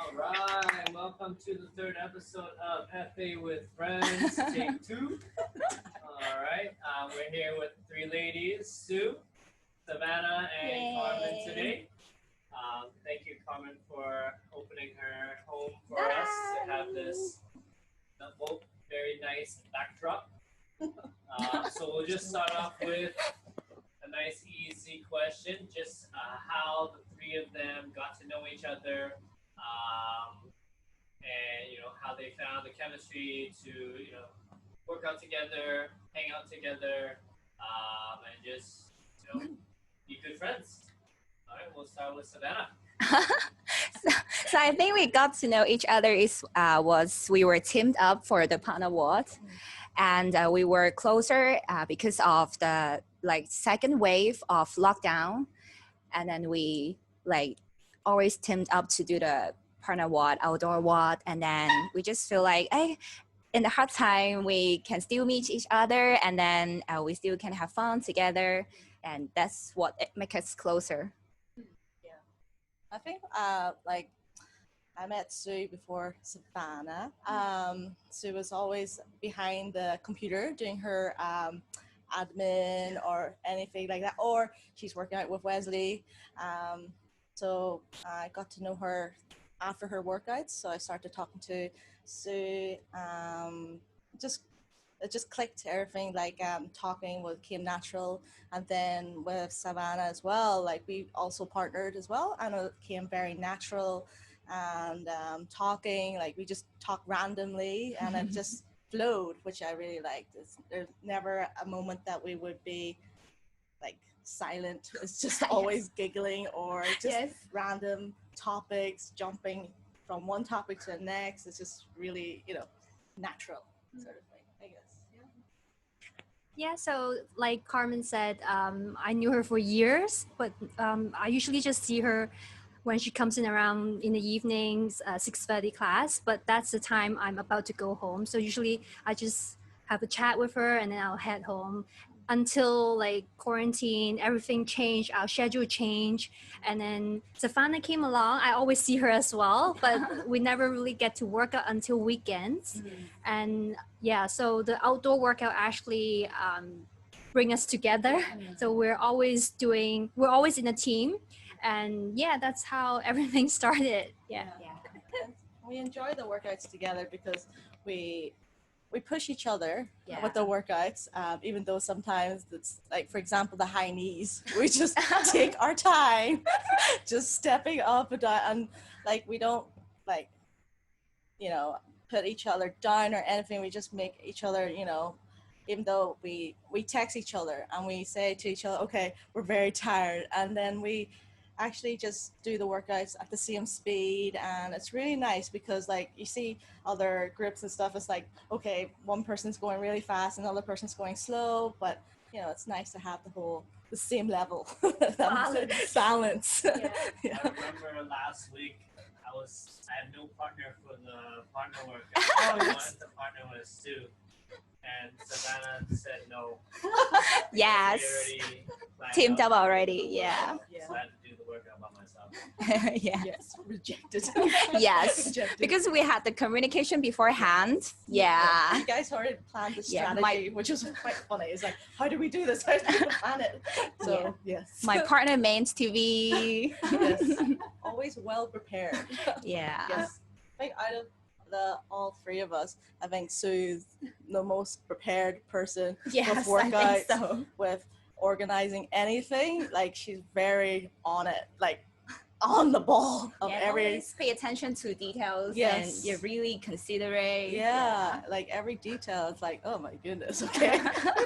All right, welcome to the third episode of FA with Friends, take two. All right, we're here with three ladies, Sue, Savannah, and Carmen today. Thank you, Carmen, for opening her home for us to have this very nice backdrop. So we'll just start off with a nice, easy question. Just how the three of them got to know each other, and how they found the chemistry to work out together, hang out together, and just be good friends. All right, we'll start with Savannah. So I think we got to know each other was we were teamed up for the Partner Award, and we were closer because of the second wave of lockdown, and then we always teamed up to do the Partner Award, outdoor award, and then we just feel like, hey, in the hard time we can still meet each other, and then we still can have fun together, and that's what makes us closer. I think I met Sue before Savannah. Sue was always behind the computer doing her admin or anything like that, or she's working out with Wesley. So I got to know her after her workouts. So I started talking to Sue. It just clicked, everything talking came natural. And then with Savannah as well, we also partnered as well, and it came very natural. And talking, we just talk randomly, and it just flowed, which I really liked. There's never a moment that we would be silent. It's just always giggling or just random topics, jumping from one topic to the next. It's just really natural sort of thing, I guess. Yeah, so like Carmen said, I knew her for years, but I usually just see her when she comes in around in the evenings, 6:30 class, but that's the time I'm about to go home. So usually I just have a chat with her and then I'll head home until quarantine, everything changed, our schedule changed. And then Savannah came along. I always see her as well, but we never really get to work out until weekends. And yeah, so the outdoor workout actually bring us together. So we're always in a team. And yeah, that's how everything started. Yeah. We enjoy the workouts together because we push each other with the workouts, even though sometimes it's for example, the high knees. We just take our time, just stepping up and down, and we don't put each other down or anything. We just make each other, even though we text each other and we say to each other, okay, we're very tired, and then we actually just do the workouts at the same speed. And it's really nice because you see other groups and stuff, it's okay, one person's going really fast, another person's going slow, but it's nice to have the same level. Balance. Yeah. I remember last week I had no partner for the partner workout. I wanted to partner with Sue, and Savannah said no. Yes. Teamed up already. Yeah. So I had to do the workout by myself. Yes, rejected. Yes, Rejected. because we had the communication beforehand. Yeah. You guys already planned the strategy, which is quite funny. It's how do we do this? How do we plan it? So yes. My partner mains TV. Yes. Always well prepared. Yeah. Yes. I think out of all three of us, I think Sue's the most prepared person with workouts, with organizing anything. She's very on it, on the ball of always pay attention to details. And you're really considerate. Every detail. It's oh my goodness. Okay.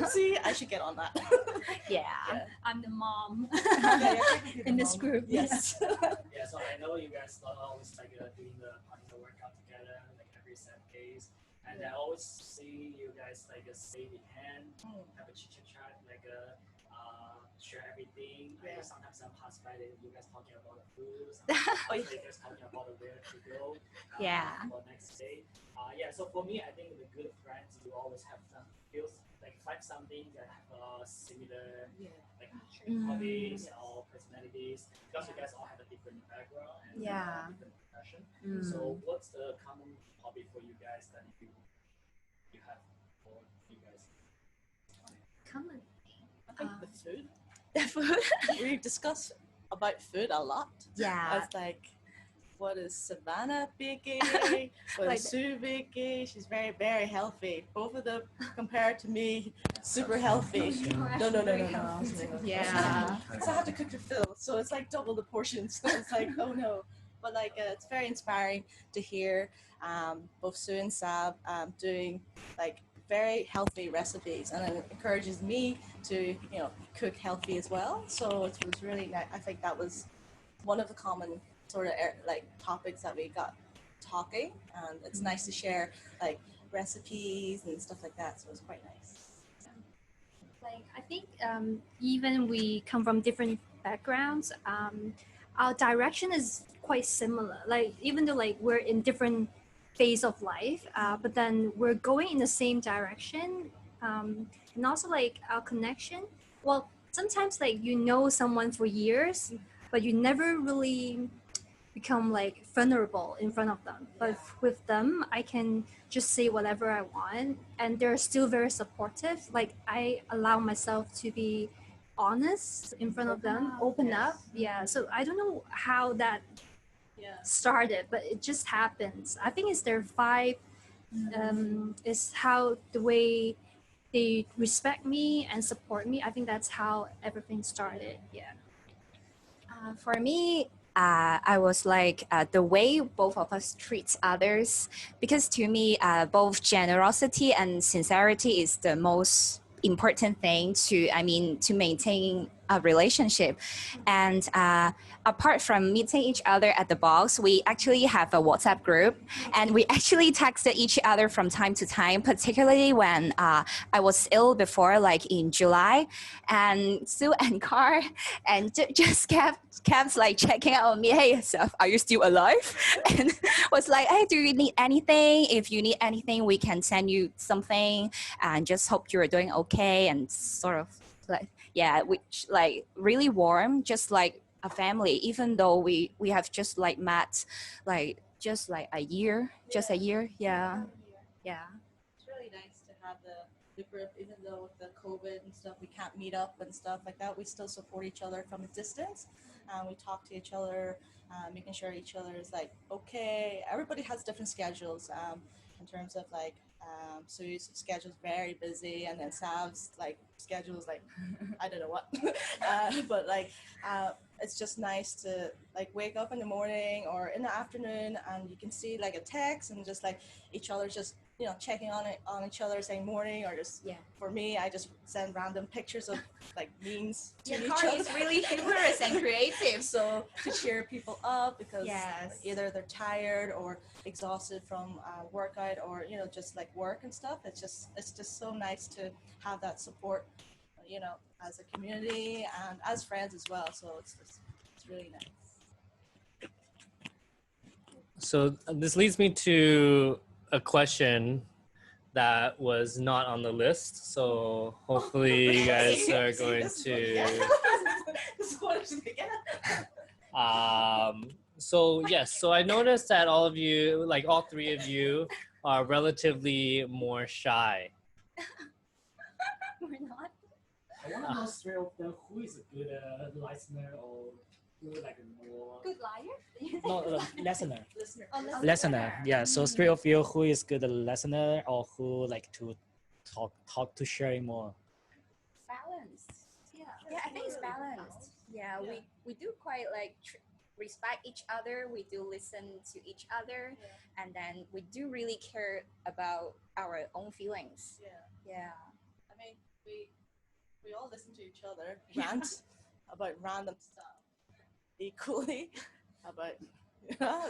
See, I should get on that. I'm the mom in this group. Yes. Yeah, so I know you guys always doing the workout together every 7 days, and I always see you guys stay in hand, have a chit chat, share everything. Sometimes I'm passed by you guys talking about the food, sometimes you guys talking about where to go for next day. So for me, I think the good friends, you always have some feels like find something that have similar like Mm. hobbies or personalities because you guys all have a different background and Yeah. different passion. Mm. So what's the common hobby for you guys that you have for you guys? Common. I think the food. The food. We discuss about food a lot. Yeah. It's like, what is Savannah baking? What Like is Sue baking? She's very, very healthy. Both of them compared to me, super healthy. No. Yeah. So I have to cook the food, so it's like double the portions. It's like, oh no. But like, it's very inspiring to hear both Sue and Sav doing like very healthy recipes, and it encourages me to cook healthy as well. So it was really nice. I think that was one of the common sort of like topics that we got talking, and it's nice to share like recipes and stuff like that. So it was quite nice. Like I think even we come from different backgrounds, our direction is quite similar. Like even though like we're in different phase of life, but then we're going in the same direction, and also like our connection. Well, sometimes like you know someone for years, but you never really become like vulnerable in front of them. But with them, I can just say whatever I want, and they're still very supportive. Like I allow myself to be honest in front of them, open up. Yeah. So I don't know how that started, but it just happens. I think it's their vibe. Is how the way they respect me and support me. I think that's how everything started. Yeah. For me, I was like the way both of us treat others, because to me, both generosity and sincerity is the most important thing to maintain a relationship. And apart from meeting each other at the box, we actually have a WhatsApp group, and we actually texted each other from time to time, particularly when I was ill before, like in July, and Sue and Car and just kept like checking out on me. Hey, Seth, are you still alive? And was like, hey, do you need anything? If you need anything, we can send you something. And just hope you're doing okay. And sort of like, yeah, which like really warm, just like a family. Even though we have just like met, like just like a year, just a year. Yeah, yeah. It's really nice to have the group, even though with the COVID and stuff, we can't meet up and stuff like that. We still support each other from a distance. We talk to each other, making sure each other is like okay. Everybody has different schedules in terms of like Sue's schedule's very busy, and then Sav's like schedule's like I don't know what, but like it's just nice to like wake up in the morning or in the afternoon, and you can see like a text and just like each other just checking on each other, saying morning, or just for me, I just send random pictures of like memes to each Car other. is really humorous and creative. So to cheer people up, because Yes. either they're tired or exhausted from workout, or just like work and stuff. It's just so nice to have that support, as a community and as friends as well. So it's really nice. So this leads me to a question that was not on the list. So hopefully you guys are going to. So yes, so I noticed that all of you, like all three of you, are relatively more shy. We're not. I want to know straight off the who is a good listener or who like a more Good liar? no listener. Oh, Listener, yeah. So straight off you, who is good listener or who like to talk to sharing more? Balanced. Yeah, I think it's balanced. Yeah, we do quite like respect each other. We do listen to each other, and then we do really care about our own feelings. Yeah. I mean, we all listen to each other rant about random stuff equally, about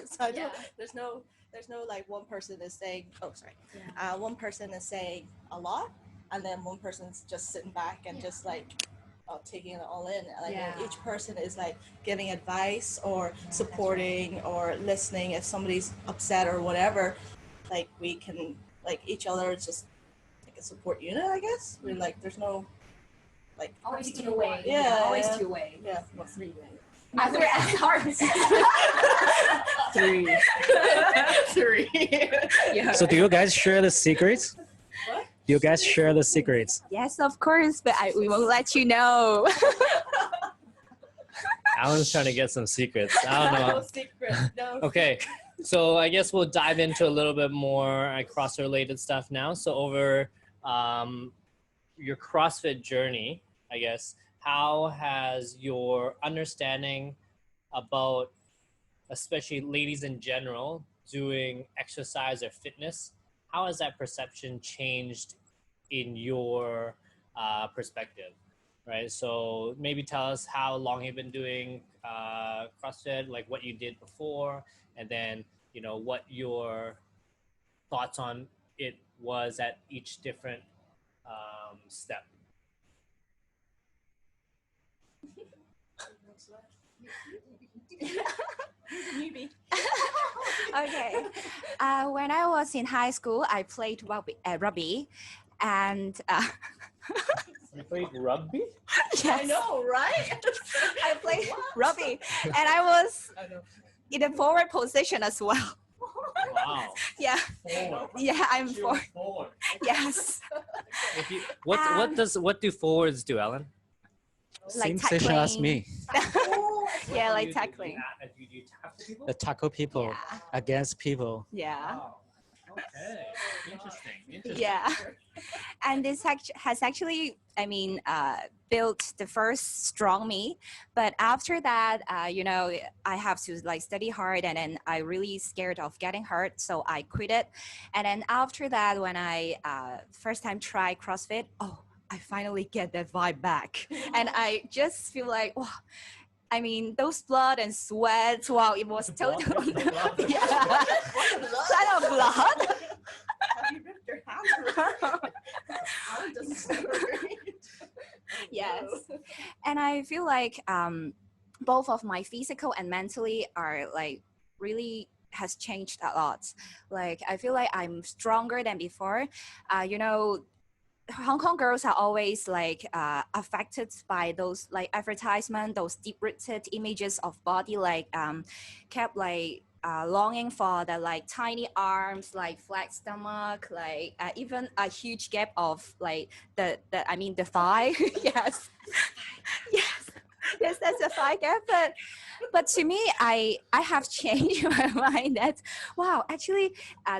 so I don't, there's no like one person is saying one person is saying a lot, and then one person's just sitting back and just like taking it all in. Like each person is like giving advice or supporting or listening if somebody's upset or whatever. Like we can like each other just a support unit, I guess. We're like, there's no like. Always two-way. Yeah. Always two-way. Yeah. Well, three-way. Other as hearts. Three. Three. Yeah. So do you guys share the secrets? What? Do you guys share the secrets? Yes, of course, but we won't let you know. Alan's trying to get some secrets. I don't No know. secret. No. Okay, so I guess we'll dive into a little bit more CrossFit-related stuff now. So over your CrossFit journey, I guess, how has your understanding about, especially ladies in general, doing exercise or fitness, how has that perception changed in your perspective? Right, so maybe tell us how long you've been doing CrossFit, like what you did before, and then what your thoughts on it was at each different step. Newbie. Okay. When I was in high school, I played rugby, and You played rugby? I know, right? I played rugby, and I was I know. in a forward position as well. Wow. Yeah, Forward. yeah, I'm She for. was forward. Yes, What do forwards do, Alan? like Same session as tackling. me. Yeah, What like do you do? tackling. Do you tackle people? The tackle people Yeah, against people. yeah, Wow. Okay. Interesting. Interesting. yeah. And this has actually, built the first strong me. But after that, I have to like study hard, and then I really scared of getting hurt, so I quit it. And then after that, when I first time try CrossFit, oh, I finally get that vibe back, and I just feel like, wow. I mean, those blood and sweat. Wow, it was totally yeah, kind of blood. Have you ripped your hands around? Alan doesn't celebrate. Yes, and I feel like both of my physical and mentally are like really has changed a lot. Like I feel like I'm stronger than before. Hong Kong girls are always like affected by those like advertisement, those deep-rooted images of body, like kept like longing for the like tiny arms, like flat stomach, like even a huge gap of like the thigh. Yes, yes, that's a thigh gap. But to me, I have changed my mind that wow, actually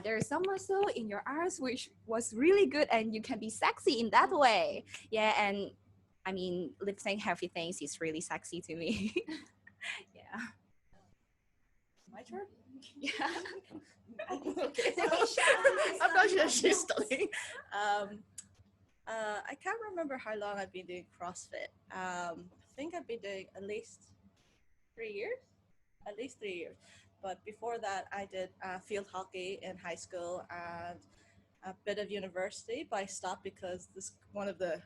there's some muscle in your arms which was really good, and you can be sexy in that way. Yeah, and I mean lifting heavy things is really sexy to me. Yeah. My turn? Yeah. Okay. I'm not sure she's studying. I can't remember how long I've been doing CrossFit. I think I've been doing at least 3 years. At least 3 years. But before that, I did field hockey in high school and a bit of university. But I stopped because one of the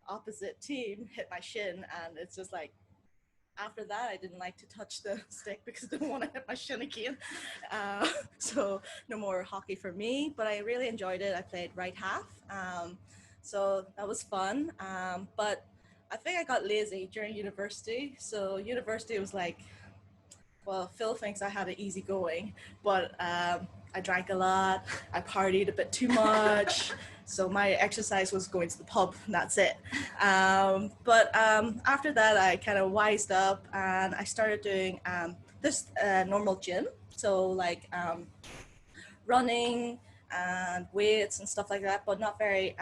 opposite team hit my shin, and it's just like, after that, I didn't like to touch the stick because I didn't want to hit my shin again. So no more hockey for me, but I really enjoyed it. I played right half. So that was fun. But I think I got lazy during university. So university was like, well, Phil thinks I had it easy going, but I drank a lot. I partied a bit too much. So my exercise was going to the pub, and that's it. But after that, I kind of wised up, and I started doing this normal gym. So like running and weights and stuff like that, but not very,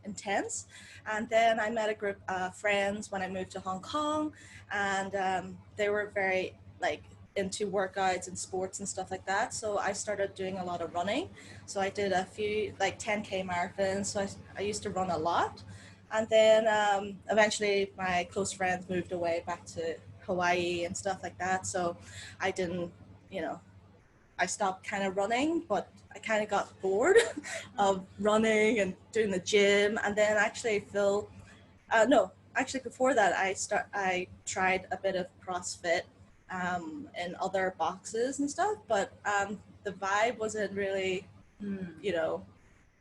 intense. And then I met a group of friends when I moved to Hong Kong, and they were very like into workouts and sports and stuff like that. So I started doing a lot of running. So I did a few like 10K marathons. So I used to run a lot. And then eventually my close friends moved away back to Hawaii and stuff like that. So I didn't, I stopped kind of running, but I kind of got bored of running and doing the gym. And then actually before that I tried a bit of CrossFit in other boxes and stuff, but the vibe wasn't really,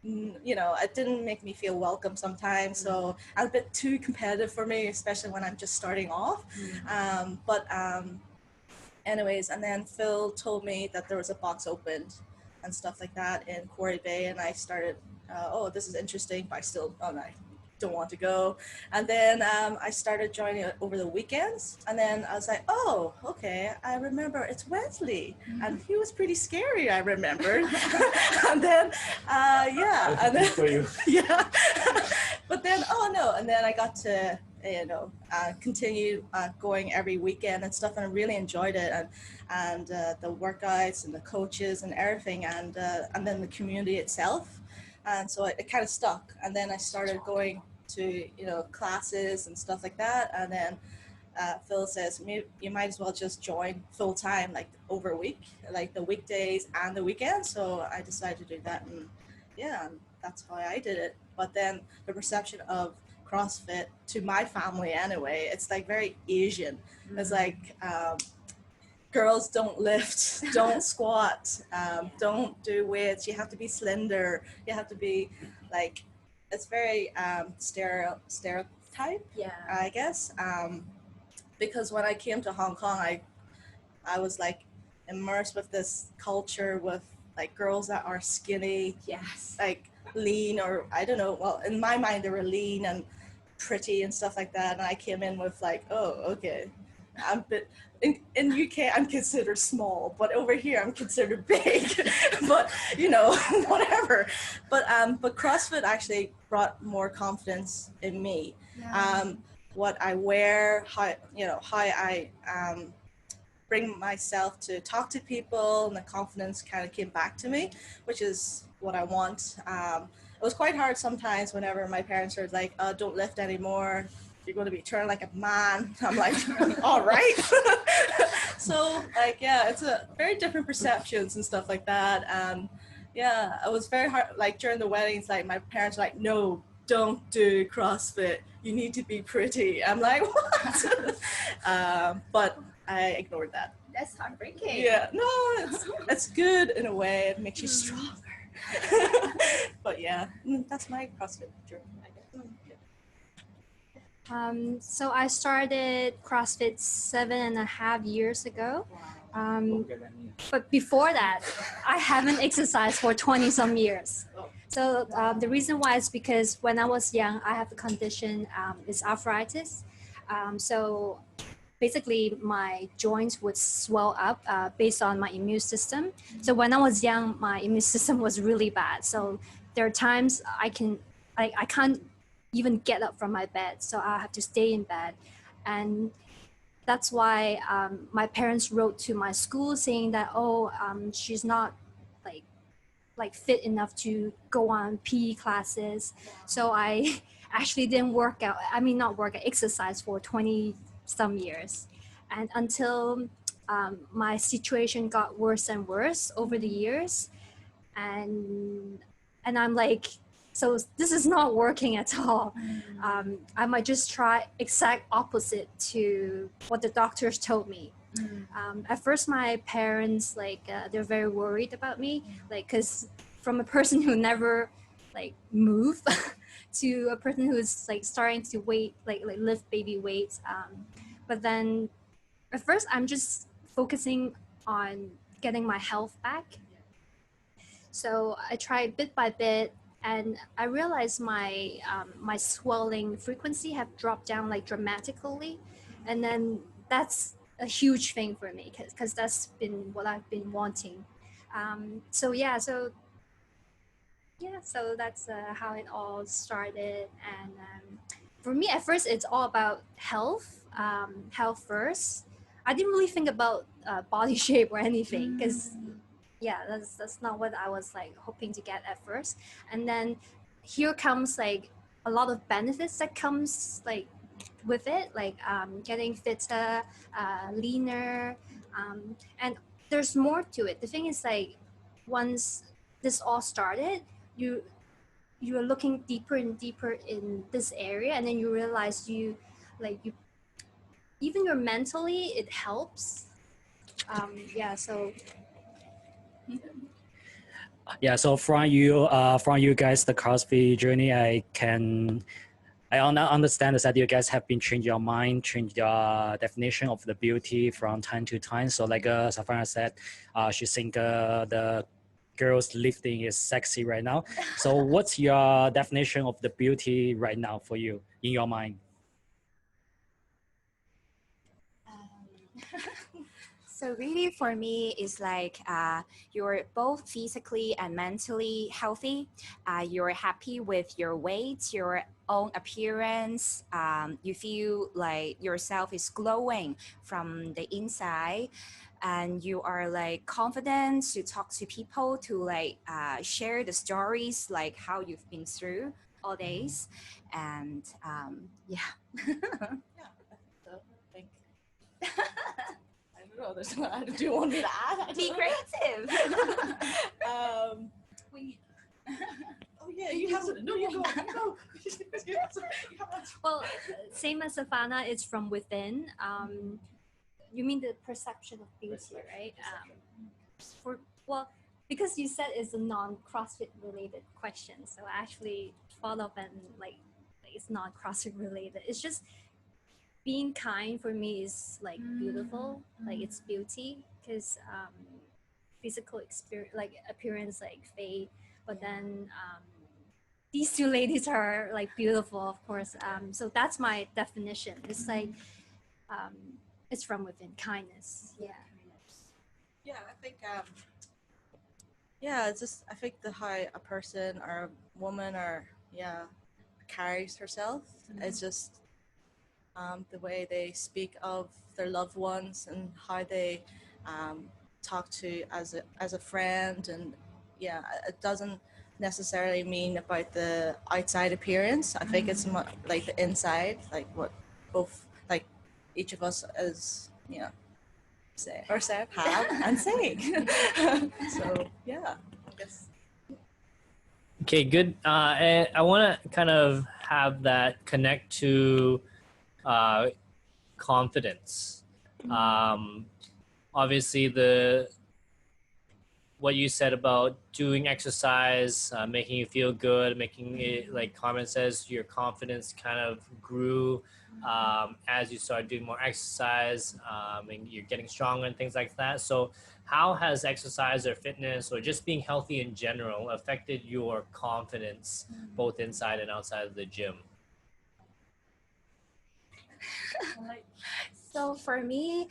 you know, it didn't make me feel welcome sometimes. So a bit too competitive for me, especially when I'm just starting off. Anyways, and then Phil told me that there was a box opened and stuff like that in Quarry Bay, and I started, oh, this is interesting, but I still, oh, no, I don't want to go. And then I started joining it over the weekends, and then I was like, oh, okay, I remember it's Wesley, and he was pretty scary, I remember. And then, yeah, and then, for you. yeah, but then, oh no, and then I got to, you know, continue going every weekend and stuff, and I really enjoyed it, and the workouts and the coaches and everything, and then the community itself, and so it kind of stuck. And then I started going to, you know, classes and stuff like that, and then Phil says, you might as well just join full time, like over a week, like the weekdays and the weekends. So I decided to do that, and yeah, that's why I did it. But then the perception of CrossFit to my family anyway, it's like very Asian. It's like girls don't lift, don't squat, don't do weights. You have to be slender. You have to be like, it's very stereotype, Yeah. I guess. Because when I came to Hong Kong, I was like immersed with this culture with like girls that are skinny, Yes. like lean, or I don't know. Well, in my mind, they were lean and pretty and stuff like that. And I came in with like, oh, okay, I'm a bit. In UK, I'm considered small, but over here, I'm considered big. But you know, whatever. But CrossFit actually brought more confidence in me. Yeah. What I wear, how I bring myself to talk to people, and the confidence kind of came back to me, which is what I want. It was quite hard sometimes whenever my parents were like, don't lift anymore, you're going to be turned like a man. I'm like, all right. So like, yeah, it's a very different perceptions and stuff like that. And yeah, it was very hard. Like during the weddings, like my parents were like, no, don't do CrossFit. You need to be pretty. I'm like, what? But I ignored that. That's heartbreaking. Yeah, no, it's good in a way. It makes you stronger. But yeah, that's my CrossFit journey, I guess. So I started CrossFit 7.5 years ago. But before that, I haven't exercised for 20 some years. So the reason why is because when I was young, I have a condition, it's arthritis. So basically my joints would swell up based on my immune system. So when I was young, my immune system was really bad. So there are times I can't even get up from my bed. So I have to stay in bed. And that's why my parents wrote to my school saying that, she's not like fit enough to go on PE classes. So I actually didn't exercise for 20 some years. And until my situation got worse and worse over the years. And I'm like, so this is not working at all. I might just try exact opposite to what the doctors told me. At first, my parents they're very worried about me, because from a person who never move to a person who's starting to lift baby weights. But then, at first, I'm just focusing on getting my health back. So I tried bit by bit, and I realized my my swelling frequency have dropped down dramatically, and then that's a huge thing for me because that's been what I've been wanting. So that's how it all started. And for me, at first, it's all about health, health first. I didn't really think about body shape or anything because that's not what I was hoping to get at first. And then here comes a lot of benefits that comes with it, getting fitter, leaner, and there's more to it. The thing is, once this all started, you're looking deeper and deeper in this area, and then you realize you even your mentally it helps. So Yeah, so from you guys, the CrossFit journey, I understand is that you guys have been changed your mind, changed your definition of the beauty from time to time. So like Savannah said, she think the girls lifting is sexy right now. So what's your definition of the beauty right now for you in your mind? So really for me it's like you're both physically and mentally healthy. You're happy with your weight, your own appearance. You feel like yourself is glowing from the inside, and you are like confident to talk to people, to like share the stories like how you've been through all days. And yeah. Yeah, so I think. I don't know. There's not. Do you want me to add? I Be don't know. creative. We. Oh yeah, you have to. No, you go. You go. Well, same as Savannah, it's from within. You mean the perception of beauty, right? Because you said it's a non-CrossFit related question, so I actually follow up and like it's not CrossFit related. It's just being kind for me is like beautiful, like it's beauty because physical experience, like appearance, like fade, but then these two ladies are like beautiful, of course. So that's my definition. It's like um, it's from within, kindness. Yeah. Yeah, I think. Yeah, it's just I think the how a person or a woman or carries herself is just the way they speak of their loved ones and how they talk to as a friend. And yeah, it doesn't necessarily mean about the outside appearance. I think it's like the inside, like what both like each of us is say have and saying. So yeah, I guess. Okay, good. And I want to kind of have that connect to confidence. Obviously, what you said about doing exercise, making you feel good, making it, like Carmen says, your confidence kind of grew as you started doing more exercise, and you're getting stronger and things like that. So how has exercise or fitness or just being healthy in general affected your confidence both inside and outside of the gym? So for me,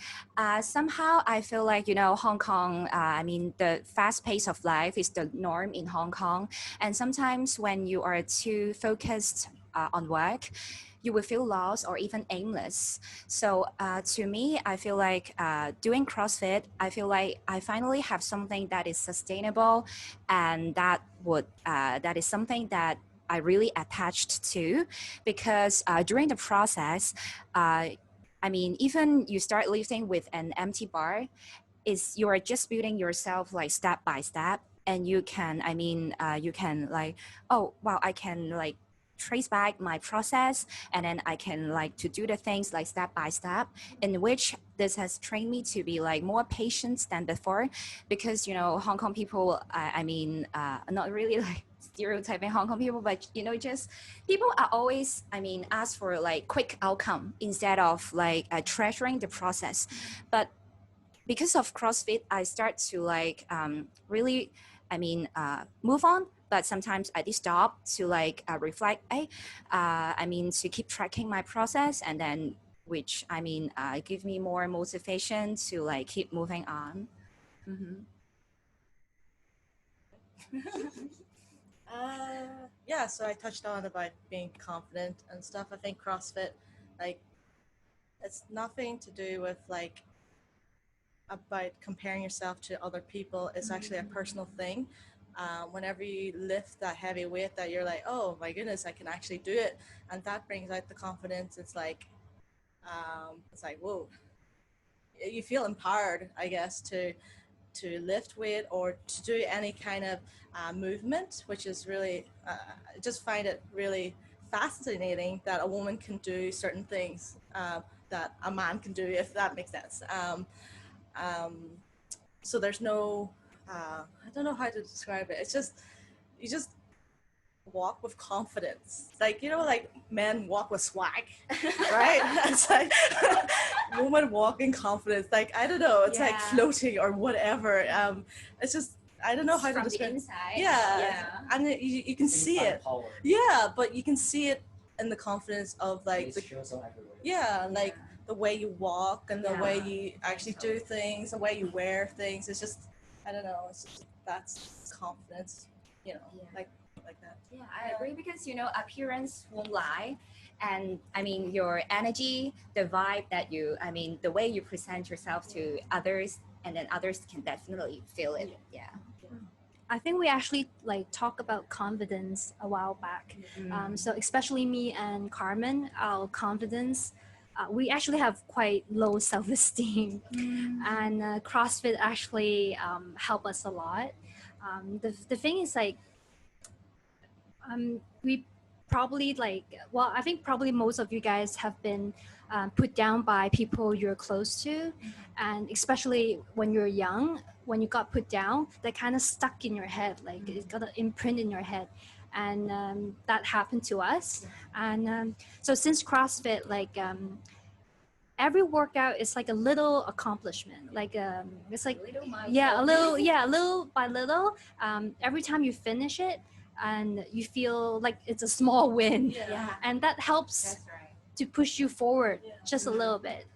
somehow I feel like, Hong Kong, I mean, the fast pace of life is the norm in Hong Kong. And sometimes when you are too focused on work, you will feel lost or even aimless. So to me, I feel like doing CrossFit, I feel like I finally have something that is sustainable, and that is something that I really attached to, because during the process, I mean, even you start lifting with an empty bar, is you are just building yourself like step by step, and you can, you can like, oh wow, I can like trace back my process, and then I can like to do the things like step by step, in which this has trained me to be like more patient than before, because Hong Kong people, not really like stereotyping Hong Kong people, but just people are always, ask for like quick outcome instead of like treasuring the process. But because of CrossFit, I start to like really, move on. But sometimes I did stop to like reflect, to keep tracking my process, and then which give me more motivation to like keep moving on. Mm-hmm. Yeah, so I touched on about being confident and stuff. I think CrossFit, like, it's nothing to do with like about comparing yourself to other people. It's actually a personal thing. Whenever you lift that heavy weight, that you're like, oh my goodness, I can actually do it, and that brings out the confidence. It's like whoa, you feel empowered, I guess, to lift weight or to do any kind of movement, which is really, I just find it really fascinating that a woman can do certain things that a man can do, if that makes sense. So there's no I don't know how to describe it. It's just you just walk with confidence. Like, you know, like men walk with swag, right? It's like woman walk in confidence. Like, I don't know, it's like Yeah. floating or whatever. It's just, I don't know how to From the describe it. inside. Yeah. And you can see Inside it. power. Yeah, but you can see it in the confidence of like It the, shows up everywhere. yeah, like the way you walk and the Yeah. way you actually do things, the way you wear things. It's just, I don't know, it's just, that's confidence, you know, Yeah. like that. Yeah, I agree because appearance won't lie, and I mean your energy, the vibe that the way you present yourself to others, and then others can definitely feel it. Yeah. I think we actually like talk about confidence a while back. So especially me and Carmen, our confidence, we actually have quite low self-esteem, and CrossFit actually help us a lot. The thing is like we probably I think probably most of you guys have been put down by people you're close to, and especially when you're young, when you got put down, that kind of stuck in your head, like it's got an imprint in your head, and that happened to us. And so since CrossFit, every workout is like a little accomplishment, it's like a little by little, every time you finish it and you feel like it's a small win, Yeah. and that helps That's right. to push you forward Yeah. just a little bit.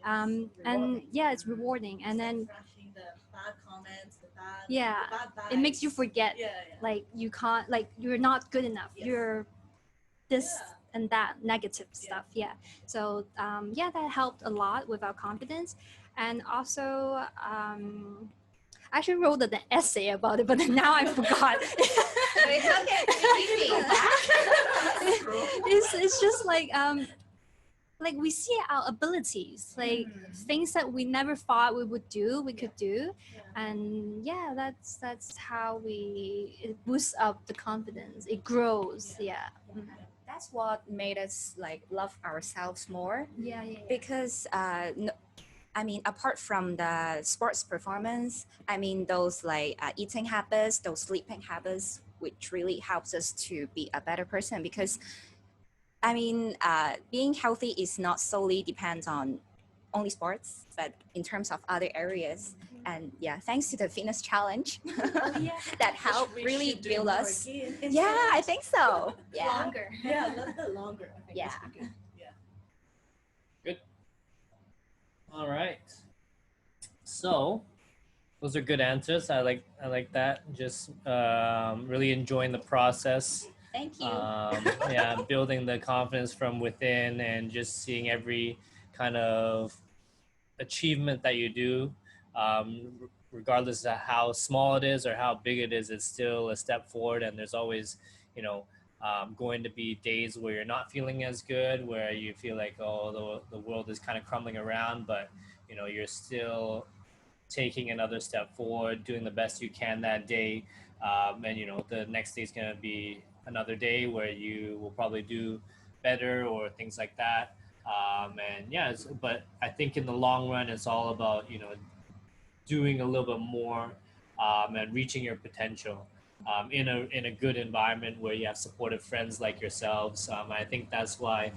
And yeah, it's rewarding, and then Refreshing, the bad comments, the bad, yeah, the bad vibes. it makes you forget, Yeah. like you can't, like you're not good enough, Yes. you're this Yeah. and that negative stuff. Yeah, so yeah, that helped a lot with our confidence. And also I actually wrote an essay about it, but then now I forgot. It's okay. It's just like we see our abilities, like things that we never thought we would do, we could do. And yeah, that's how it boosts up the confidence, it grows. Yeah. That's what made us like love ourselves more, Yeah. because apart from the sports performance, those eating habits, those sleeping habits, which really helps us to be a better person. Because being healthy is not solely depends on only sports, but in terms of other areas. And yeah, thanks to the fitness challenge, that helped We really should do build more us. again. Yeah, I think so. Yeah. Longer. Yeah, a little bit longer. I think Yeah. this would be good. Yeah. All right. So those are good answers. I like that. Just really enjoying the process. Thank you. Yeah, building the confidence from within and just seeing every kind of achievement that you do, regardless of how small it is or how big it is, it's still a step forward. And there's always, going to be days where you're not feeling as good, where you feel like, oh, the world is kind of crumbling around, but you're still taking another step forward, doing the best you can that day. And the next day is going to be another day where you will probably do better or things like that. And yeah, but I think in the long run, it's all about doing a little bit more, and reaching your potential, in a good environment where you have supportive friends like yourselves. I think that's why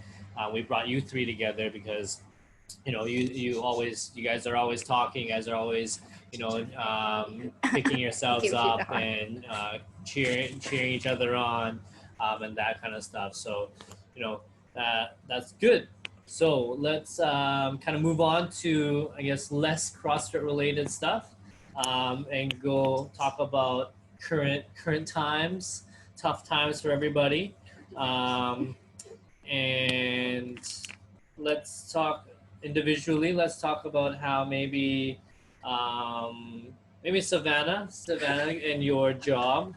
we brought you three together, because you guys are always talking, you guys are always picking yourselves up and cheering each other on, and that kind of stuff. So that's good. So let's kind of move on to, I guess, less CrossFit related stuff, and go talk about current times, tough times for everybody, and let's talk individually. Let's talk about how maybe Savannah in your job.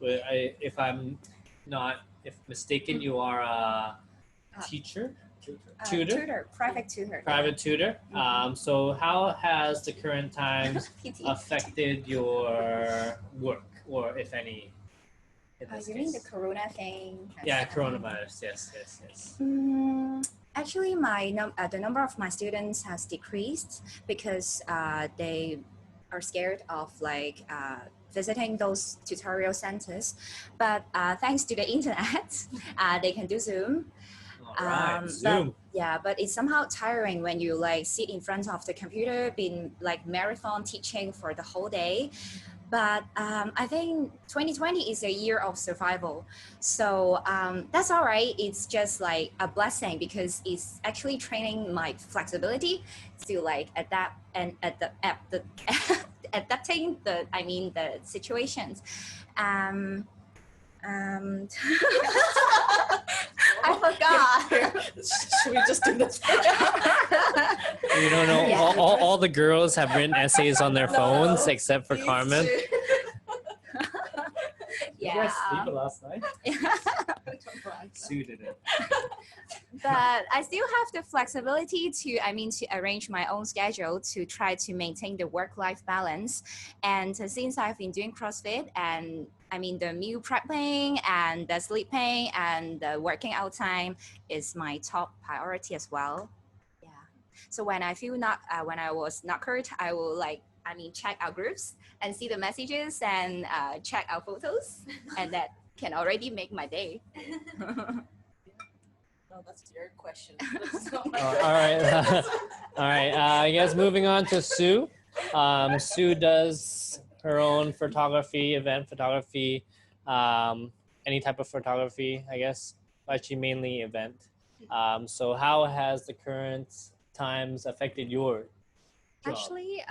If I'm not mistaken, you are a teacher, tutor, Private tutor. private tutor. So how has the current times PT. affected your work, or if any? In this You mean the case? corona thing? Yeah, coronavirus. Yes. Actually, the number of my students has decreased because they are scared of like visiting those tutorial centers, but thanks to the internet, they can do Zoom. All right, Zoom. But it's somehow tiring when you like sit in front of the computer, been like marathon teaching for the whole day. But I think 2020 is a year of survival. So that's all right. It's just like a blessing because it's actually training my flexibility to like adapt and adapting the situations. I forgot. Should we just do this? You don't know. Yeah. All the girls have written essays on their phones except for These Carmen. two. You guys sleep last night? Right. Sue did it. But I still have the flexibility to arrange my own schedule to try to maintain the work-life balance. And since I've been doing CrossFit and the meal prepping and the sleeping and the working out time is my top priority as well. Yeah. So when I feel when I was knackered, I will check our groups and see the messages and check our photos, and that can already make my day. No, that's your question. All right. All right. I guess moving on to Sue. Sue does her own photography, event photography, any type of photography, I guess, but she mainly event. So how has the current times affected your job? Actually,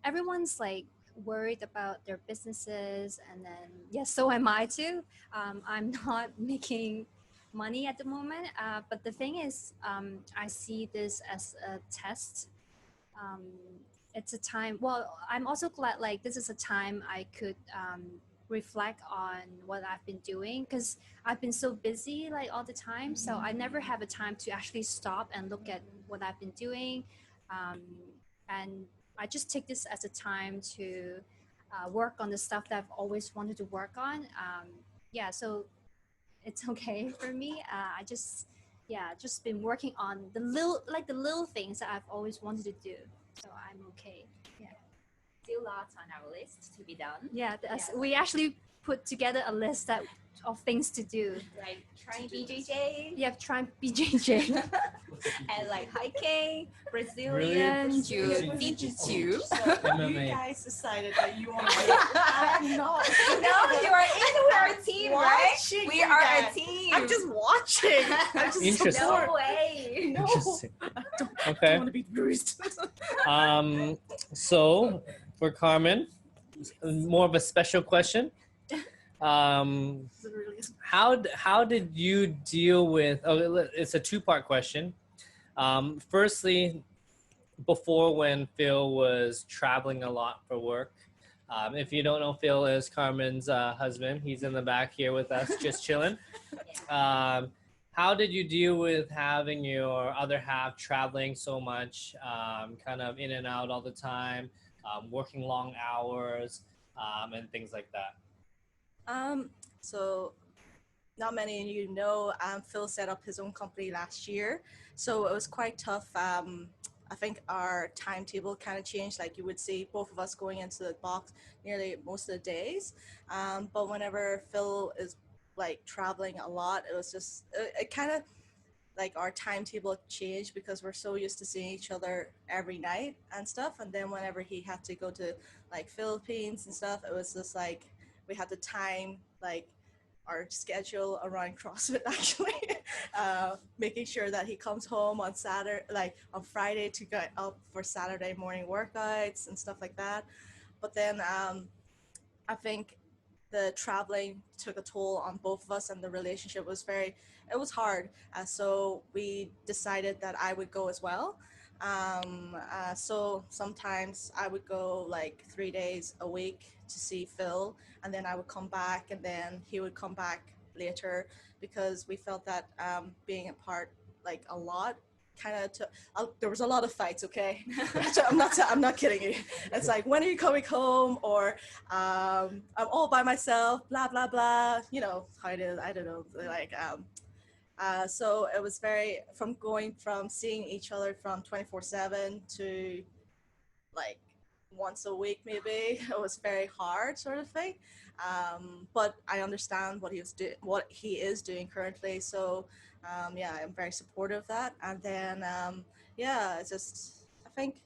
everyone's like worried about their businesses, and then yes, so am I too. I'm not making money at the moment, but the thing is, I see this as a test. Um, it's a time. Well, I'm also glad like this is a time I could reflect on what I've been doing, because I've been so busy like all the time, so I never have a time to actually stop and look at what I've been doing. And I just take this as a time to work on the stuff that I've always wanted to work on. So it's okay for me. I just been working on the little things that I've always wanted to do. So I'm okay. Yeah. Still lots on our list to be done. Yeah. We actually put together a list of things to do. Like trying BJJ. Yeah, trying BJJ. And like hiking, Really? Brazilian Jiu-Jitsu. So you MMA. guys decided that you want to do it. I'm not. No, you are in. We are a team, right? Watching We you are guys. a team. I'm just watching. I'm just Interesting. support. No way. No. Interesting. I don't Okay. want to be bruised. So for Carmen, more of a special question. How did you deal with? Oh, it's a two-part question. Firstly, before when Phil was traveling a lot for work. If you don't know, Phil is Carmen's husband. He's in the back here with us, just chilling. How did you deal with having your other half traveling so much, kind of in and out all the time, working long hours, and things like that? So not many of you know, Phil set up his own company last year, so it was quite tough. I think our timetable kind of changed. Like you would see both of us going into the box nearly most of the days. But whenever Phil is like traveling a lot, it was just, it kind of like our timetable changed because we're so used to seeing each other every night and stuff. And then whenever he had to go to like Philippines and stuff, it was just like we had to time like our schedule around CrossFit actually, making sure that he comes home on Saturday, like on Friday to get up for Saturday morning workouts and stuff like that. But then I think the traveling took a toll on both of us, and the relationship was it was hard. So we decided that I would go as well. So sometimes I would go like 3 days a week to see Phil, and then I would come back, and then he would come back later, because we felt that being apart like a lot kind of there was a lot of fights. Okay, so I'm not kidding you. It's like, when are you coming home, or I'm all by myself, blah blah blah. You know how it is. I don't know, like so it was going from seeing each other from 24/7 to like once a week maybe. It was very hard sort of thing. But I understand what he is doing currently. So yeah, I'm very supportive of that. And then yeah, it's just I think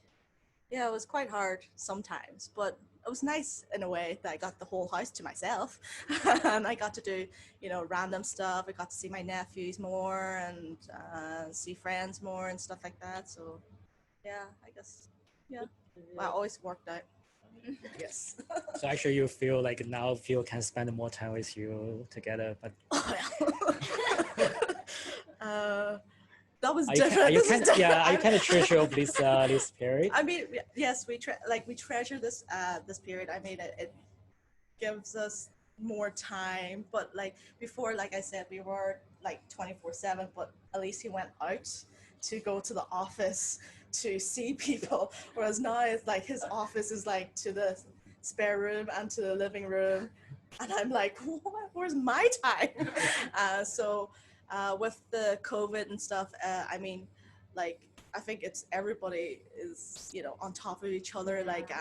yeah, it was quite hard sometimes, but it was nice in a way that I got the whole house to myself, and I got to do, random stuff. I got to see my nephews more and see friends more and stuff like that. So, yeah, I guess, yeah, well, I always worked out. Yes. So actually, you feel like now Phil can spend more time with you together, but That was I different. This is different. yeah, I kind of treasure of this period. I mean, yes, we treasure this period. I mean, it gives us more time, but like before, like I said, we were like 24/7, but at least he went out to go to the office to see people, whereas now it's like his office is like to the spare room and to the living room, and I'm like, where's my time? So with the COVID and stuff, I mean, like I think it's everybody is on top of each other, like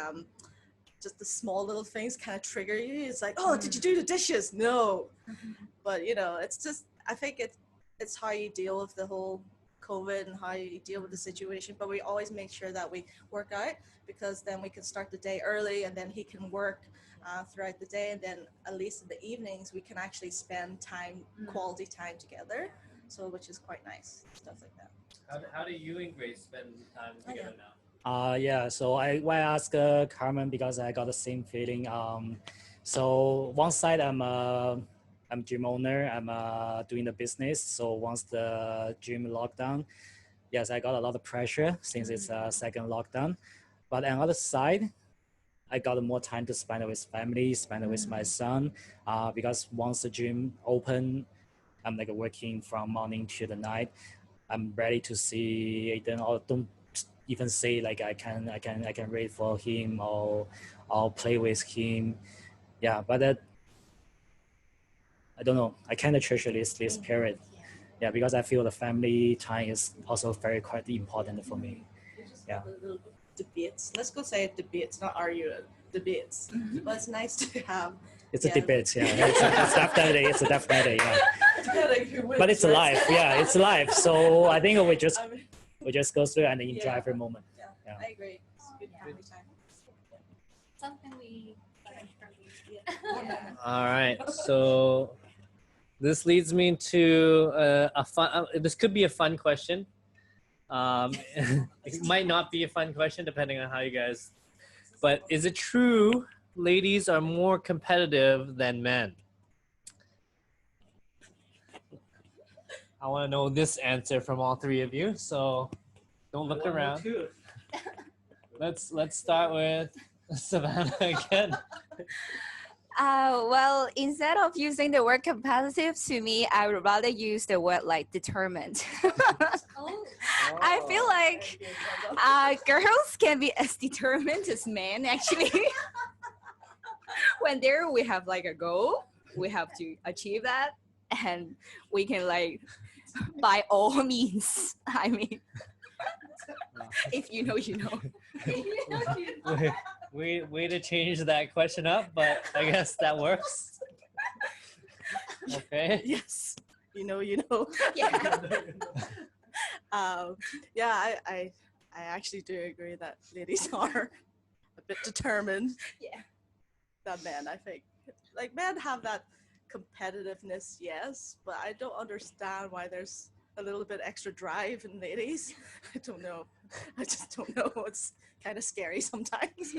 just the small little things kind of trigger you. It's like, oh, did you do the dishes? No. But it's just, I think it's how you deal with the whole COVID and how you deal with the situation. But we always make sure that we work out, because then we can start the day early, and then he can work throughout the day, and then at least in the evenings we can actually spend time, quality time together. So which is quite nice, stuff like that. How do you and Grace spend time together now? Yeah, so why I ask Carmen, because I got the same feeling. So one side I'm gym owner, I'm doing the business. So once the gym lockdown, yes, I got a lot of pressure since it's a second lockdown. But on the other side, I got more time to spend with family, spend with my son, because once the gym open, I'm like working from morning to the night. I'm ready to see Aiden, or don't even say like I can wait for him or play with him. Yeah, but I don't know. I kind of treasure this period. Yeah, because I feel the family time is also quite important for me. Yeah. Debates. Let's go say debates, not argue. Debates. But it's nice to have. It's a debate. Yeah, it's definitely. Yeah. But it's life. Yeah, it's life. So I think we just go through and enjoy every moment. Yeah, I agree. It's good family time. Something we All right, so this leads me to a fun. This could be a fun question. It might not be a fun question depending on how you guys. But is it true ladies are more competitive than men? I want to know this answer from all three of you. So don't look around. Let's start with Savannah again. Well, instead of using the word competitive, to me, I would rather use the word like determined. I feel like girls can be as determined as men, actually. When we have like a goal, we have to achieve that, and we can like, by all means, I mean, if you know, you know. Way to change that question up, but I guess that works. Okay. Yes, you know. Yeah. Yeah, I actually do agree that ladies are a bit determined. Yeah. Than men, I think. Like men have that competitiveness, yes, but I don't understand why there's a little bit extra drive in ladies. I don't know. I just don't know. It's kind of scary sometimes.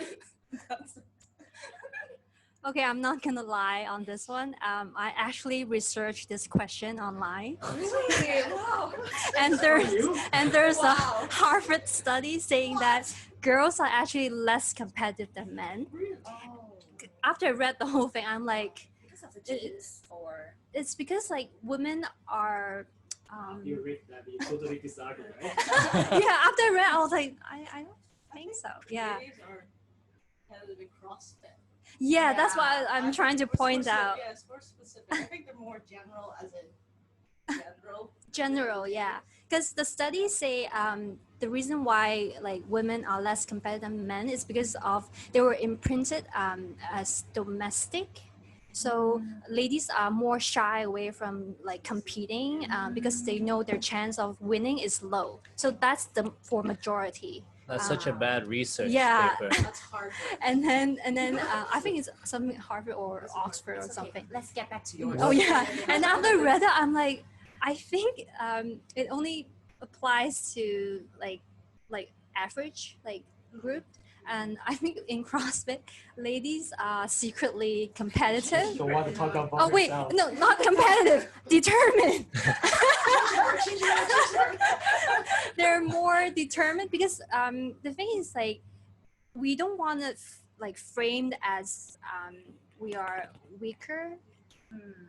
Okay, I'm not gonna lie on this one. I actually researched this question online. Really? Wow. And there's a Harvard study saying that girls are actually less competitive than men. After I read the whole thing, I'm like, Because of the genes, or it's because like women are. You read that, you totally disagree, right? Yeah, after I read, I was like, I don't think so. Yeah. Ladies are competitive in CrossFit. Yeah, that's why I'm trying to point out. Yeah, it's more specific. I think they're more general, as in general. General, yeah. because the studies say the reason why like women are less competitive than men is because of they were imprinted as domestic. So ladies are more shy away from like competing because they know their chance of winning is low. So that's the for majority. That's such a bad research Yeah. paper. That's hard. And then I think it's something Harvard or Oxford or something. Let's get back to yours. Oh yeah. And after I read it, I'm like, I think it only applies to like average like group. And I think in CrossFit, ladies are secretly competitive. You want to talk about Oh wait, yourself? no, not competitive, determined. They're more determined because the thing is like we don't want to like framed as we are weaker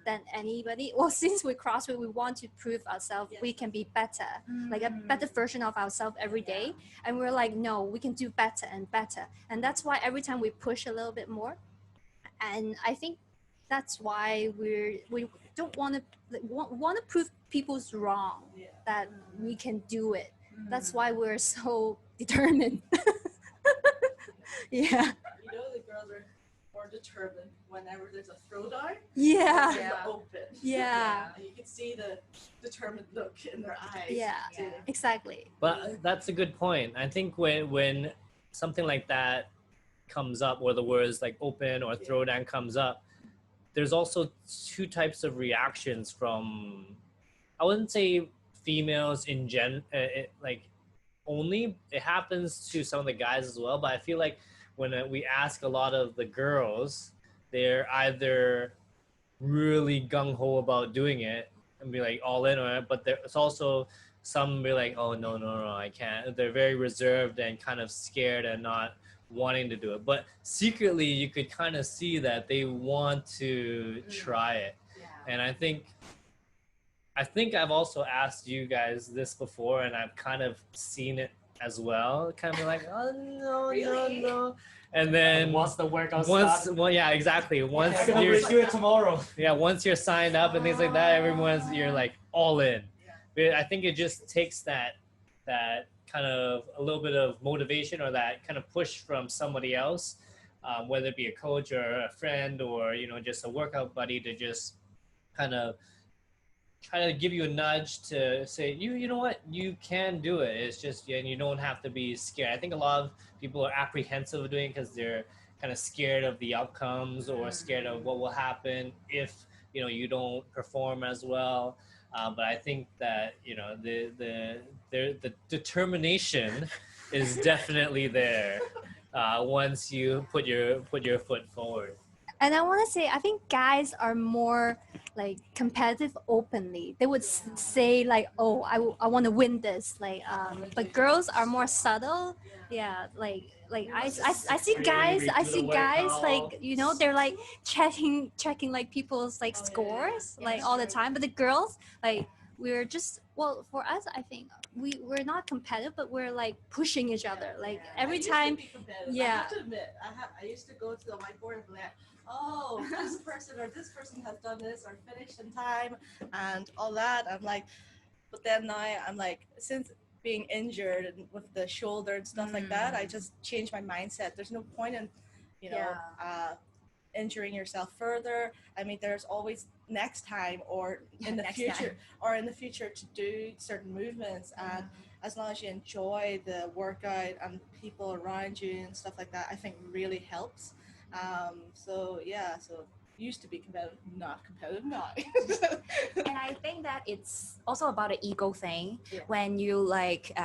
than anybody. Well, since we CrossFit, we want to prove ourselves we can be better, like a better version of ourselves every day. And we're like, no, we can do better and better. And that's why every time we push a little bit more. And I think that's why we don't want to want to prove people's wrong that we can do it. That's why we're so determined. Yeah. You know, the girls are more determined whenever there's a throwdown. Yeah. They're open. Yeah. You can see the determined look in their eyes. Yeah. too. Exactly. But that's a good point. I think when something like that comes up, or the words like open or throwdown comes up, there's also two types of reactions from, I wouldn't say females in like only, it happens to some of the guys as well, but I feel like when we ask a lot of the girls, they're either really gung-ho about doing it and be like all in on it, but there's also some be like, oh no, I can't. They're very reserved and kind of scared and not wanting to do it, but secretly you could kind of see that they want to try it. And I think I've also asked you guys this before, and I've kind of seen it as well, kind of like, oh no, Really? no, and then once the workout once, starts, well, yeah, exactly. Once I'm you're, gonna do it tomorrow. yeah, once you're signed up and things like that, you're like all in. But I think it just takes that kind of a little bit of motivation or that kind of push from somebody else, whether it be a coach or a friend or just a workout buddy, to just kind of try to give you a nudge to say, you know what, you can do it. It's just, and you don't have to be scared. I think a lot of people are apprehensive of doing it because they're kind of scared of the outcomes or scared of what will happen if you don't perform as well. But I think that the determination is definitely there once you put your foot forward. And I want to say, I think guys are more like competitive openly. They would say like, oh, I want to win this. Like, but girls are more subtle. Yeah, like I see guys, like they're like checking like people's like scores like all the time. But the girls, like, we're just, well, for us, I think we're not competitive, but we're like pushing each other. Like every time. I have to admit, I used to go to the whiteboard and be like, oh, this person or this person has done this or finished in time and all that. I'm like, but then now I'm like, since being injured and with the shoulder and stuff like that, I just changed my mindset. There's no point in, injuring yourself further. I mean, there's always next time or in the future to do certain movements, and as long as you enjoy the workout and people around you and stuff like that, I think really helps. So used to be competitive, not competitive now. And I think that it's also about an ego thing. Yeah. When you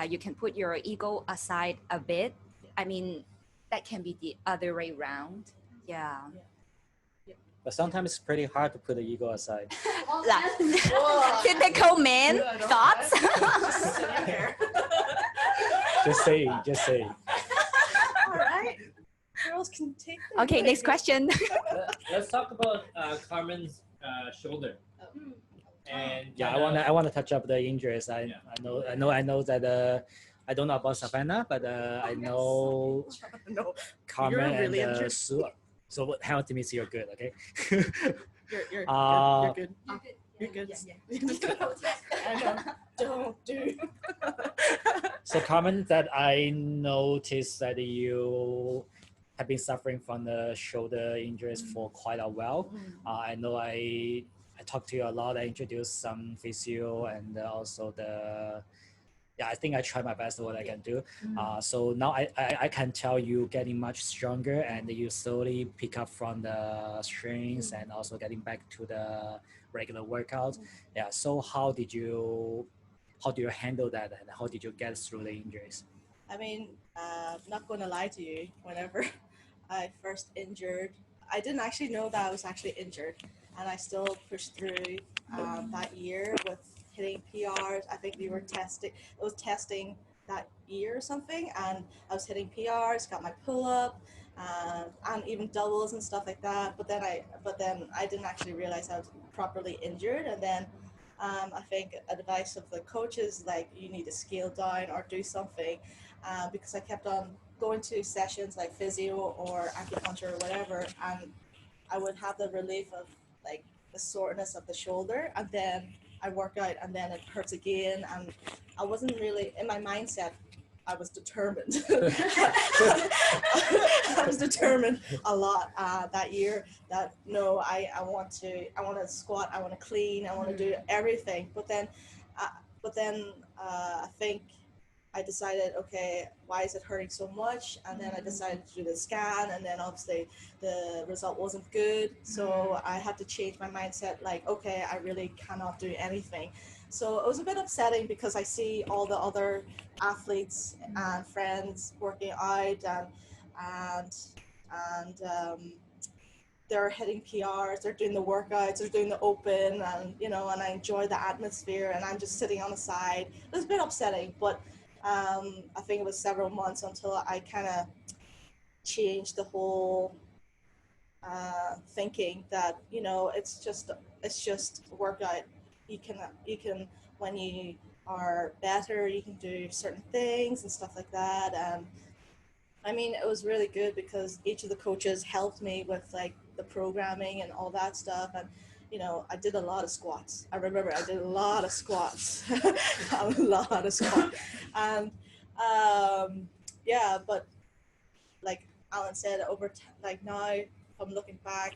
you can put your ego aside a bit. I mean, that can be the other way around. Yeah. But sometimes it's pretty hard to put the ego aside. Typical man thoughts. Just sitting here. Just say. All right. Girls can take it. Okay, next question. Let's talk about Carmen's shoulder. And Yeah, I want to touch up the injuries. I know that I don't know about Savannah, but I know No, Carmen You're really and injured. Sue. So Hamilton means you're good, okay? you're Uh, good. You're good. I know. Don't do. So Carmen, that I noticed that you have been suffering from the shoulder injuries for quite a while. I know I talked to you a lot. I introduced some physio and also I think I tried my best what I can do. So now I can tell you getting much stronger and you slowly pick up from the strengths and also getting back to the regular workouts. Yeah. So how do you handle that and how did you get through the injuries? I mean, not going to lie to you, whenever I first injured, I didn't actually know that I was actually injured. And I still pushed through that year with hitting PRs. I think we were testing that year or something. And I was hitting PRs, got my pull up, and even doubles and stuff like that. But then I didn't actually realize I was properly injured. And then I think advice of the coaches, like you need to scale down or do something, because I kept on going to sessions like physio or acupuncture or whatever, and I would have the relief of like the soreness of the shoulder, and then I work out and then it hurts again, and I wasn't really in my mindset. I was determined. I was determined a lot that year. That no, I want to squat. I want to clean. I want to do everything. But then I think I decided, okay, why is it hurting so much? And then I decided to do the scan, and then obviously the result wasn't good. So I had to change my mindset. Like, okay, I really cannot do anything. So it was a bit upsetting because I see all the other athletes and friends working out and they're hitting PRs, they're doing the workouts, they're doing the open, and and I enjoy the atmosphere, and I'm just sitting on the side. It was a bit upsetting, but I think it was several months until I kind of changed the whole thinking that it's just workout. You can when you are better, you can do certain things and stuff like that. And I mean, it was really good because each of the coaches helped me with like the programming and all that stuff. And I did a lot of squats. I remember I did a lot of squats, a lot of squats, and yeah. But like Alan said, like now, if I'm looking back,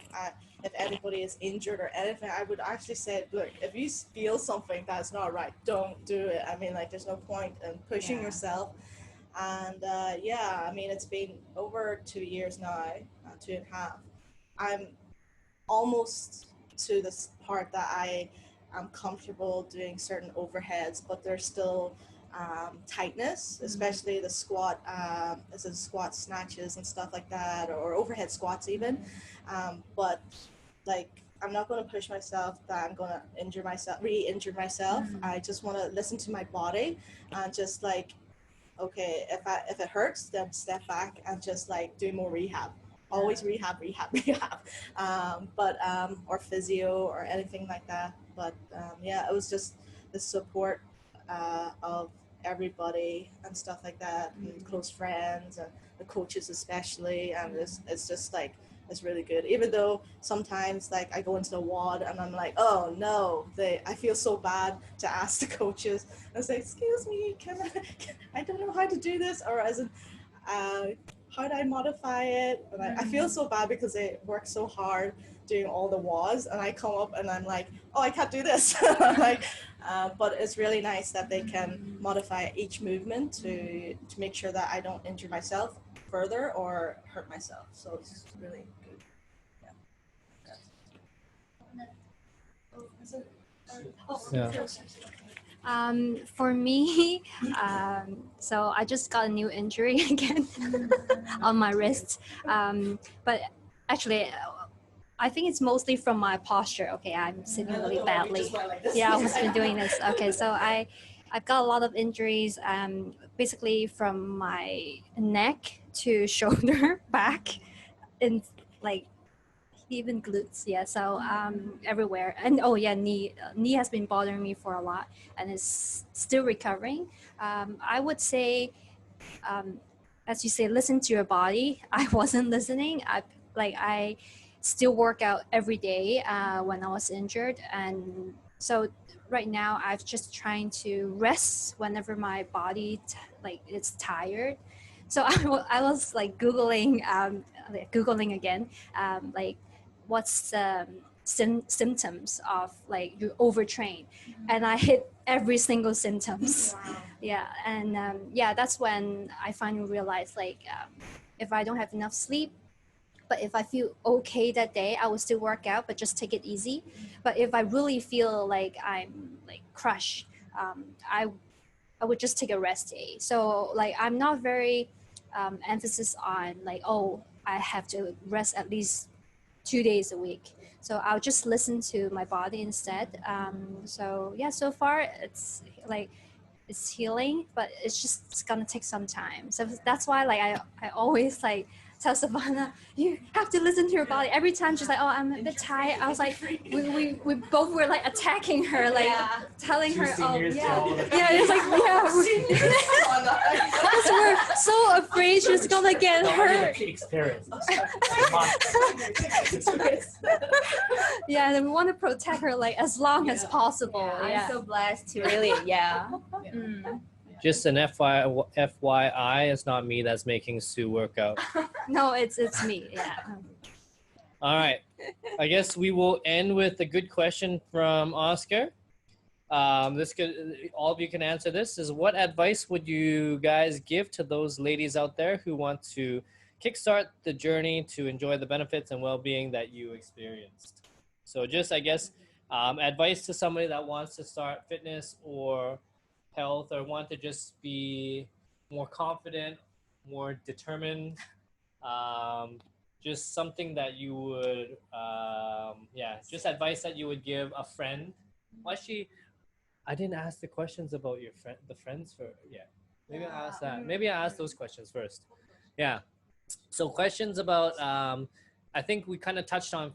if anybody is injured or anything, I would actually say, look, if you feel something that's not right, don't do it. I mean, like, there's no point in pushing yourself. And I mean, it's been over 2 years now, 2.5. I'm almost to this part that I am comfortable doing certain overheads, but there's still tightness, especially the squat, squat snatches and stuff like that, or overhead squats even. But like, I'm not going to push myself that I'm going to re-injure myself. I just want to listen to my body and just like, okay, if it hurts, then step back and just like do more rehab. Always rehab, or physio or anything like that. But it was just the support of everybody and stuff like that, and close friends and the coaches especially, and it's just like, it's really good. Even though sometimes like I go into the ward and I'm like, oh no, I feel so bad to ask the coaches. I say, excuse me, I don't know how to do this, or as in, how do I modify it? And I feel so bad because they work so hard doing all the WAS, and I come up and I'm like, oh, I can't do this. I'm like, but it's really nice that they can modify each movement to make sure that I don't injure myself further or hurt myself. So it's really good. For me, so I just got a new injury again on my wrist. But actually, I think it's mostly from my posture. Okay, I'm sitting really badly. Yeah, I was been doing this. Okay, so I've got a lot of injuries, basically from my neck to shoulder, back, and like even glutes. Yeah, so everywhere. And oh yeah, knee has been bothering me for a lot, and it's still recovering. I would say, as you say, listen to your body. I wasn't listening. I still work out every day when I was injured, and So right now, I'm just trying to rest whenever my body like it's tired. So I was like googling again, like what's symptoms of like you overtrain, and I hit every single symptoms. Yeah, and yeah, that's when I finally realized like if I don't have enough sleep, but if I feel okay that day, I will still work out, but just take it easy. But if I really feel like I'm like crushed, I would just take a rest day. So like I'm not very emphasis on like, oh, I have to rest at least 2 days a week. So I'll just listen to my body instead. So yeah, so far it's healing, but it's gonna take some time. So that's why like I always like tell Savannah, you have to listen to your body. Every time she's like, oh, I'm a bit tired. I was like, we both were like attacking her, like telling her, oh yeah, it's like because we're so afraid she's gonna get hurt. Experience. Yeah, and we want to protect her like as long as possible. Yeah. I'm so blessed to really, Just an FYI, it's not me that's making Sue work out. No, it's me. Yeah. All right. I guess we will end with a good question from Oscar. This could all of you can answer this. Is what advice would you guys give to those ladies out there who want to kickstart the journey to enjoy the benefits and well-being that you experienced? So just I guess advice to somebody that wants to start fitness or health or want to just be more confident, more determined. Just something that you would just advice that you would give a friend. Well, actually, I didn't ask the questions about your friends for maybe I ask that. Maybe I ask those questions first. Yeah. So questions about I think we kind of touched on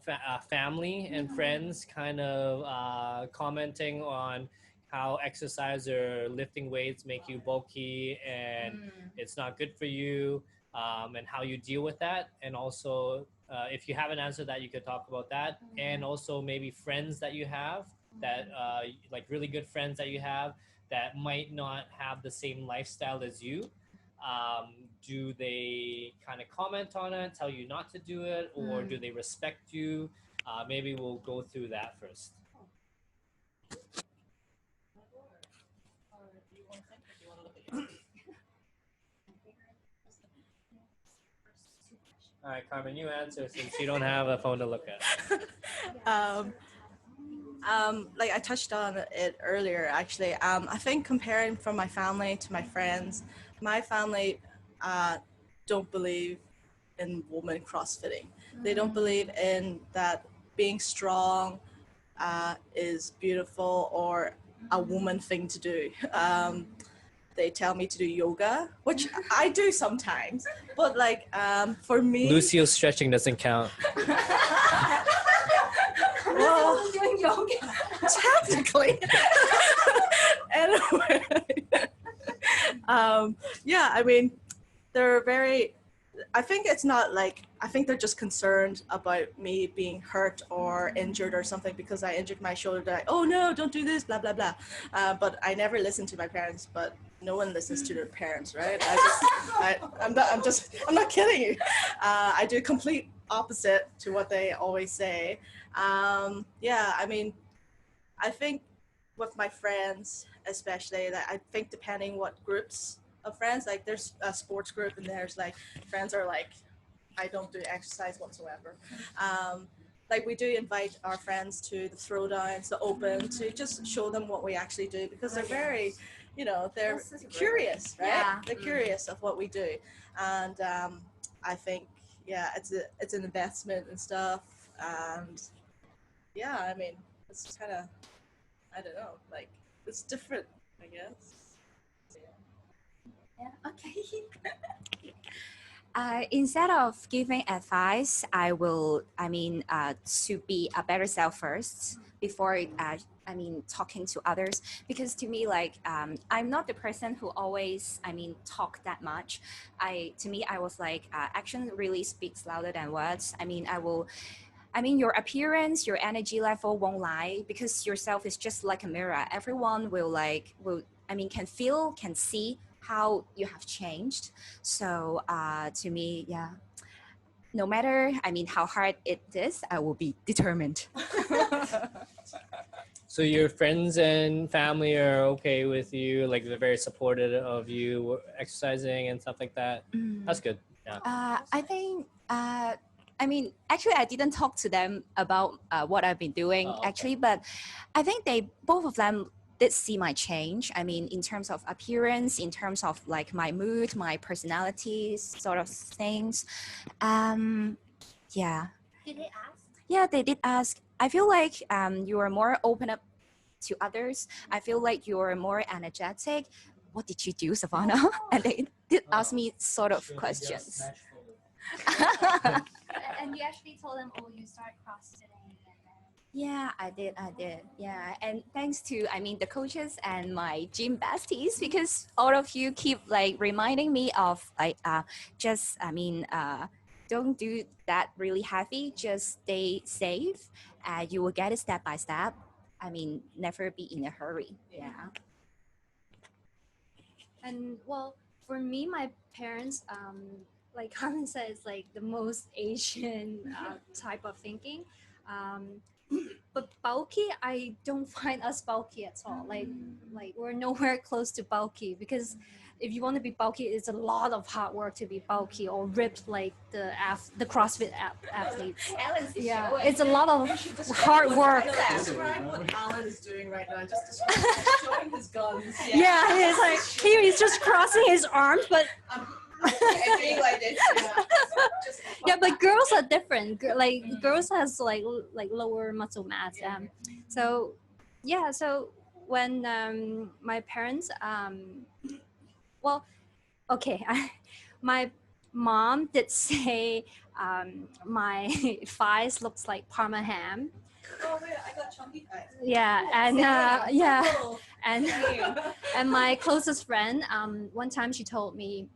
family and friends, kind of commenting on how exercise or lifting weights make you bulky and it's not good for you, and how you deal with that. And also, if you haven't answered that, you could talk about that. And also maybe friends that you have that like really good friends that you have that might not have the same lifestyle as you. Do they kind of comment on it, tell you not to do it, or do they respect you? Maybe we'll go through that first. All right, Carmen, you answer since you don't have a phone to look at. Like I touched on it earlier, actually. I think comparing from my family to my friends, my family don't believe in woman CrossFitting. They don't believe in that being strong is beautiful or a woman thing to do. They tell me to do yoga, which I do sometimes, but like for me, Lucio's stretching doesn't count. well, doing yoga. technically. Anyway, yeah, I mean, they're very. I think it's not like, I think they're just concerned about me being hurt or injured or something because I injured my shoulder. They're like, oh no, don't do this, blah, blah, blah. But I never listened to my parents, but no one listens to their parents, right? I'm not kidding you. I do complete opposite to what they always say. Yeah, I mean, I think with my friends, especially, that I think depending what groups of friends, like there's a sports group and there's like friends are like, I don't do exercise whatsoever. Like we do invite our friends to the throwdowns, the open, to just show them what we actually do because they're very, they're curious, right? Yeah. They're curious of what we do. And I think, yeah, it's an investment and stuff. And yeah, I mean, it's kind of, I don't know, like it's different, I guess. Okay. Instead of giving advice, to be a better self first before, talking to others. Because to me, like, I'm not the person who always, talk that much. I was like, action really speaks louder than words. I mean, your appearance, your energy level won't lie because yourself is just like a mirror. Everyone can feel, can see how you have changed. So to me, yeah, no matter, I mean, how hard it is, I will be determined. So your friends and family are okay with you, like they're very supportive of you exercising and stuff like that. That's good. Yeah. I think, I mean, actually, I didn't talk to them about what I've been doing, Oh, okay. actually, but I think both of them did see my change. I mean, in terms of appearance, in terms of like my mood, my personality, sort of things. Yeah. Did they ask? Yeah, they did ask. I feel like you are more open up to others. I feel like you're more energetic. What did you do, Savannah? And they did ask me sort of questions. And you actually told them, oh, you start CrossFitting. Yeah, I did. Yeah, and thanks to, I mean, the coaches and my gym besties, because all of you keep like reminding me of like don't do that really heavy. Just stay safe. You will get it step by step. I mean, never be in a hurry. Yeah. And well, for me, my parents, like Carmen said, it's like the most Asian type of thinking. But bulky, I don't find us bulky at all. Like we're nowhere close to bulky because if you want to be bulky, it's a lot of hard work to be bulky or ripped like the CrossFit athletes. Yeah, it's a lot of hard work. Describe what Alan is doing right now. Just describe showing his guns. Yeah, he's like he's just crossing his arms, but And being like this. yeah, but girls are different. Like girls has like lower muscle mass. So yeah, so when my parents well, okay, my mom did say my thighs looks like Parma ham. Oh wait, I got chunky thighs. Yeah, and yeah, and and my closest friend, one time she told me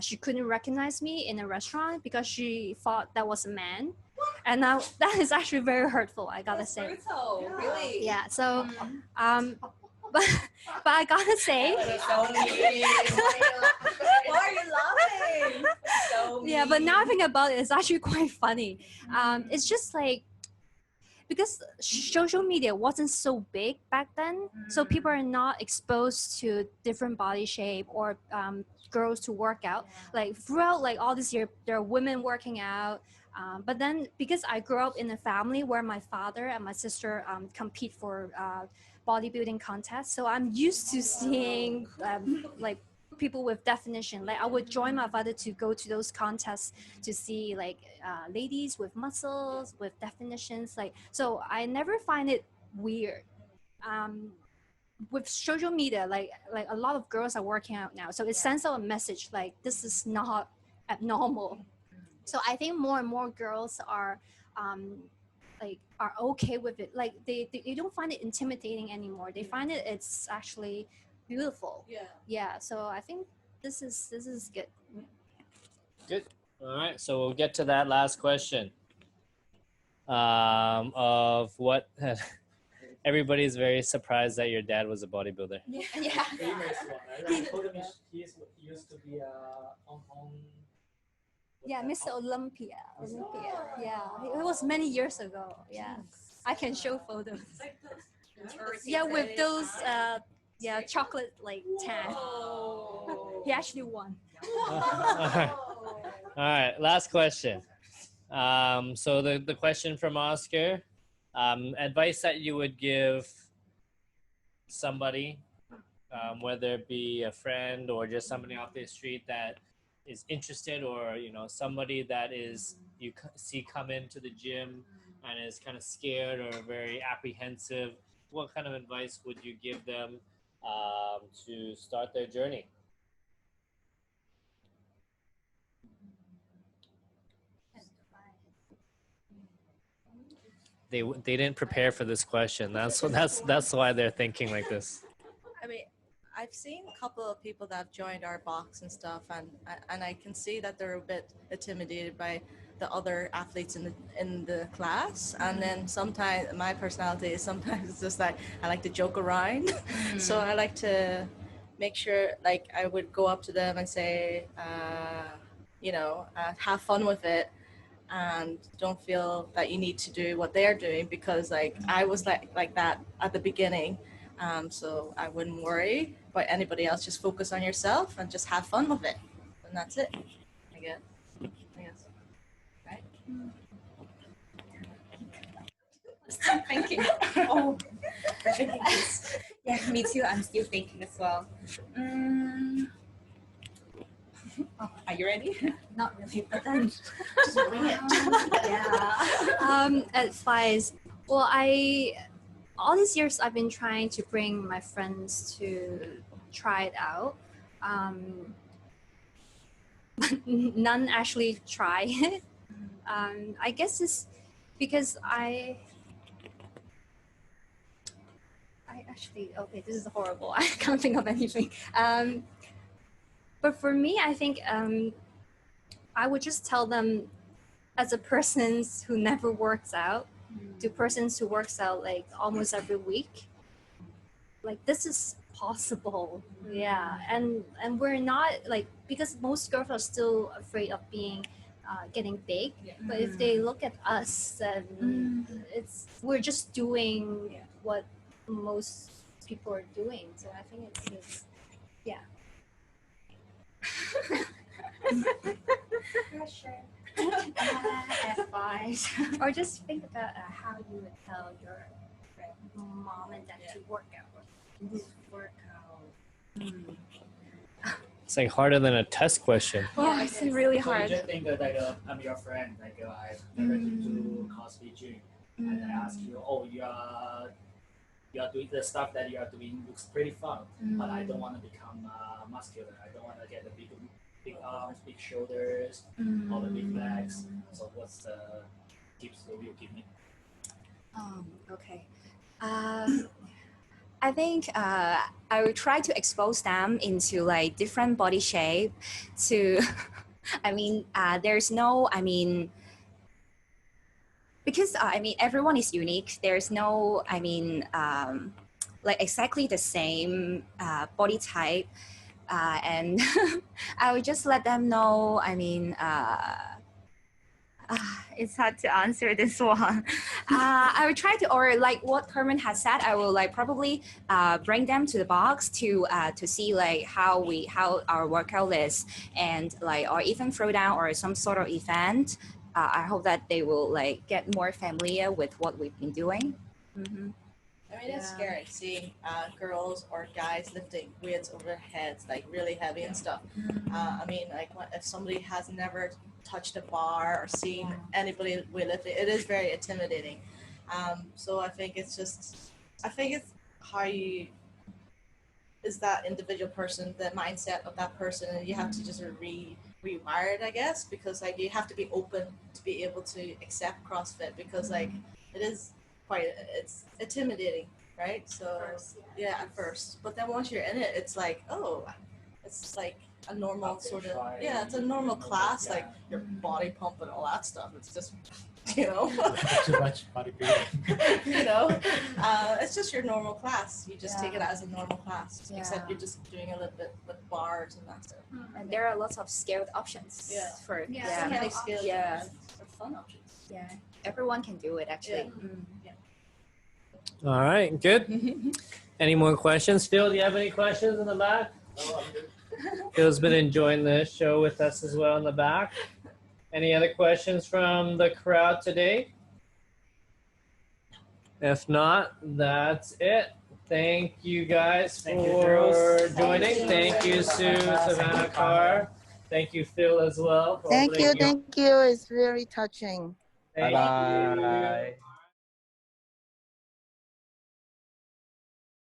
she couldn't recognize me in a restaurant because she thought that was a man. And now that is actually very hurtful, I gotta say. Brutal, really. Yeah, so but I gotta say, So mean. Why are you laughing? So mean. yeah, but now I think about it, it's actually quite funny. It's just like because social media wasn't so big back then, so people are not exposed to different body shape or girls to work out. Like throughout like all this year, there are women working out. But then because I grew up in a family where my father and my sister compete for bodybuilding contests, so I'm used to seeing like people with definition. Like I would join my father to go to those contests to see like ladies with muscles, with definitions. Like so, I never find it weird. With social media, like a lot of girls are working out now, so it sends out a message like this is not abnormal. So I think more and more girls are are okay with it. Like they don't find it intimidating anymore. They find it's actually beautiful. Yeah, so I think this is good. Good. All right. So we'll get to that last question. Of what everybody's very surprised that your dad was a bodybuilder. Yeah. Famous one. I told him he used to be a Hong Kong. Yeah, Mr. Olympia. Yeah, it was many years ago. Yeah, I can show photos. Yeah, with those chocolate like tan. He actually won. All right. Last question. So the question from Oscar, advice that you would give somebody, whether it be a friend or just somebody off the street that is interested, or somebody that is you see come into the gym and is kind of scared or very apprehensive. What kind of advice would you give them to start their journey? They didn't prepare for this question. That's why they're thinking like this. I mean, I've seen a couple of people that have joined our box and stuff, and I can see that they're a bit intimidated by the other athletes in the class. And then sometimes my personality is sometimes it's just like I like to joke around. So I like to make sure like I would go up to them and say, have fun with it, and don't feel that you need to do what they're doing, because like I was like that at the beginning. So I wouldn't worry about anybody else. Just focus on yourself and just have fun with it, and that's it. I guess. Right? Still thinking. Oh, yeah, me too. I'm still thinking as well. Oh, are you ready? Not really, but then Just bring it. Yeah. advice. Well, all these years I've been trying to bring my friends to try it out. None actually try it. I guess it's because I actually, okay, this is horrible. I can't think of anything. But for me, I think I would just tell them, as a person who never works out to persons who works out like almost every week, like this is possible. Yeah, and we're not like, because most girls are still afraid of being getting big. But if they look at us, then we're just doing what most people are doing. So I think it's yeah. Advice. Or just think about how you would tell your mom and dad to work out. It's like harder than a test question. Oh, it's really So you hard. just think that I'm your friend, I've never been to CrossFit gym, and I ask you, oh, you are doing the stuff that you are doing looks pretty fun, but I don't want to become muscular. I don't want to get the big arms, big shoulders, all the big legs. So what's the tips that you give me? Okay. I think I will try to expose them into like different body shape to, there's no, because everyone is unique. There's no, like exactly the same body type. And I would just let them know, it's hard to answer this one. I would try to, or like what Carmen has said, I will like probably bring them to the box to see like how our workout is, and like, or even throw down or some sort of event. I hope that they will like get more familiar with what we've been doing. It's scary seeing girls or guys lifting weights over their heads, like really heavy and stuff. If somebody has never touched a bar or seen anybody weightlifting, it is very intimidating. So I think it's how you, is that individual person, the mindset of that person, and you have to just rewire it, I guess, because like you have to be open to be able to accept CrossFit, because like it is it's intimidating, right? So at first, but then once you're in it, it's like, oh, it's like a normal sort of, it's a normal class, like your body pump and all that stuff. It's just, Too much bodybuilding. it's just your normal class. You just take it as a normal class, except you're just doing a little bit with bars and that stuff. And there are lots of scaled options for So many skills. Fun options. Yeah, everyone can do it actually. All right, good. Any more questions? Phil, do you have any questions in the back? Phil's been enjoying the show with us as well in the back. Any other questions from the crowd today? If not, that's it. Thank you guys for joining. Thank you, Sue, Savannah, Carr. Thank you, Phil, as well. Thank you. It's very touching. Thank you.